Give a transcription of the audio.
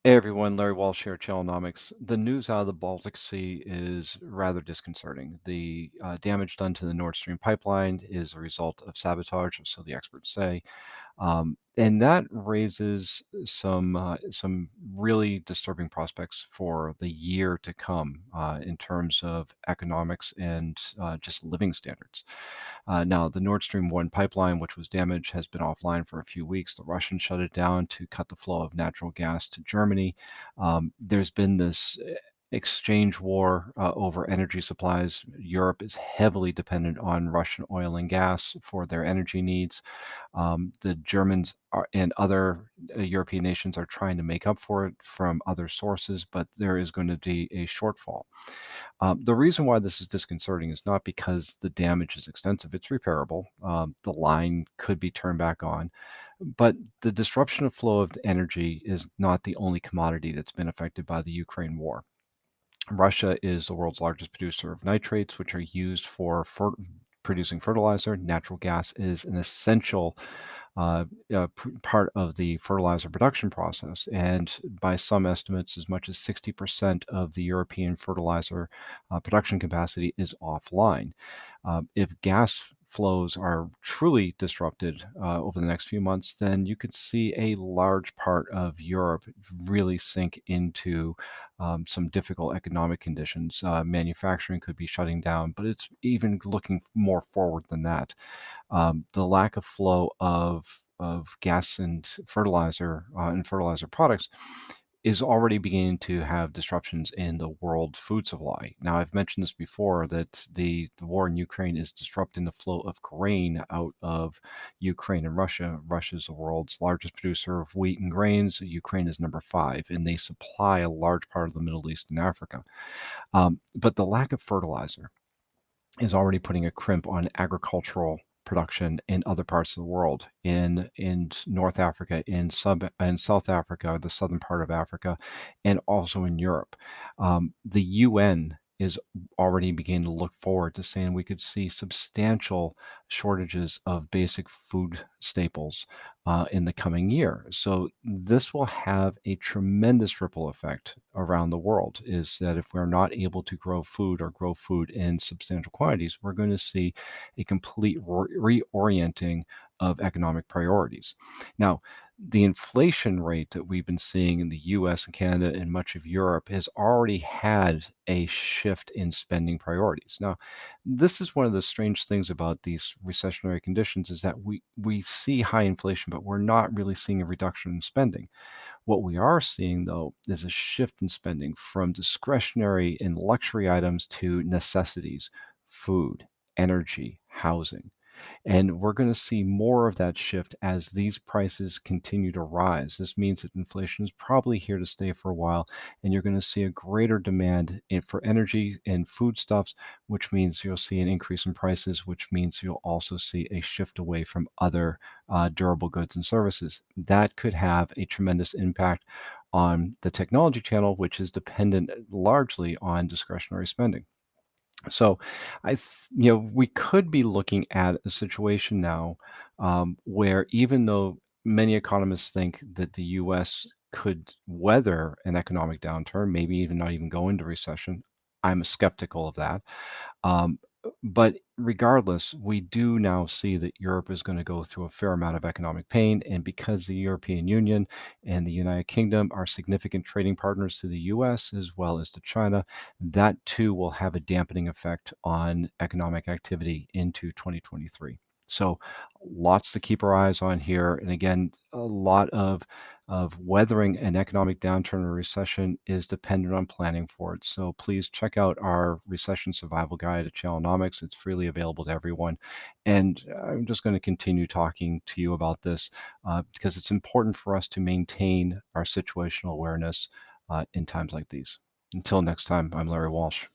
Hey everyone, Larry Walsh here, Challenomics. The news out of the Baltic Sea is rather disconcerting. The damage done to the Nord Stream pipeline is a result of sabotage, so the experts say, and that raises some really disturbing prospects for the year to come in terms of economics and just living standards. Now, the Nord Stream 1 pipeline, which was damaged, has been offline for a few weeks. The Russians shut it down to cut the flow of natural gas to Germany. There's been this exchange war over energy supplies. Europe is heavily dependent on Russian oil and gas for their energy needs. The Germans and other European nations are trying to make up for it from other sources, but there is going to be a shortfall. The reason why this is disconcerting is not because the damage is extensive, it's repairable. The line could be turned back on, but the disruption of flow of energy is not the only commodity that's been affected by the Ukraine war. Russia is the world's largest producer of nitrates, which are used for producing fertilizer. Natural gas is an essential part of the fertilizer production process. And by some estimates, as much as 60% of the European fertilizer production capacity is offline. If gas flows are truly disrupted over the next few months, then you could see a large part of Europe really sink into some difficult economic conditions. Manufacturing could be shutting down, but it's even looking more forward than that. The lack of flow of gas and fertilizer products is already beginning to have disruptions in the world food supply. Now, I've mentioned this before that the war in Ukraine is disrupting the flow of grain out of Ukraine and Russia. Russia is the world's largest producer of wheat and grains. Ukraine is number five, and they supply a large part of the Middle East and Africa. But the lack of fertilizer is already putting a crimp on agricultural production in other parts of the world, in North Africa, in South Africa, the southern part of Africa, and also in Europe. The UN is already beginning to look forward to saying we could see substantial shortages of basic food staples in the coming year. So this will have a tremendous ripple effect around the world, is that if we're not able to grow food or grow food in substantial quantities, we're going to see a complete reorienting of economic priorities. Now, the inflation rate that we've been seeing in the US and Canada and much of Europe has already had a shift in spending priorities. Now, this is one of the strange things about these recessionary conditions is that we see high inflation, but we're not really seeing a reduction in spending. What we are seeing, though, is a shift in spending from discretionary and luxury items to necessities, food, energy, housing. And we're going to see more of that shift as these prices continue to rise. This means that inflation is probably here to stay for a while, and you're going to see a greater demand for energy and foodstuffs, which means you'll see an increase in prices, which means you'll also see a shift away from other durable goods and services. That could have a tremendous impact on the technology channel, which is dependent largely on discretionary spending. So, we could be looking at a situation now where even though many economists think that the U.S. could weather an economic downturn, maybe even not even go into recession, I'm skeptical of that. Um, but regardless, we do now see that Europe is going to go through a fair amount of economic pain. And because the European Union and the United Kingdom are significant trading partners to the US as well as to China, that too will have a dampening effect on economic activity into 2023. So lots to keep our eyes on here. And again, a lot of weathering an economic downturn or recession is dependent on planning for it. So please check out our recession survival guide at Challenomics. It's freely available to everyone. And I'm just going to continue talking to you about this because it's important for us to maintain our situational awareness in times like these. Until next time, I'm Larry Walsh.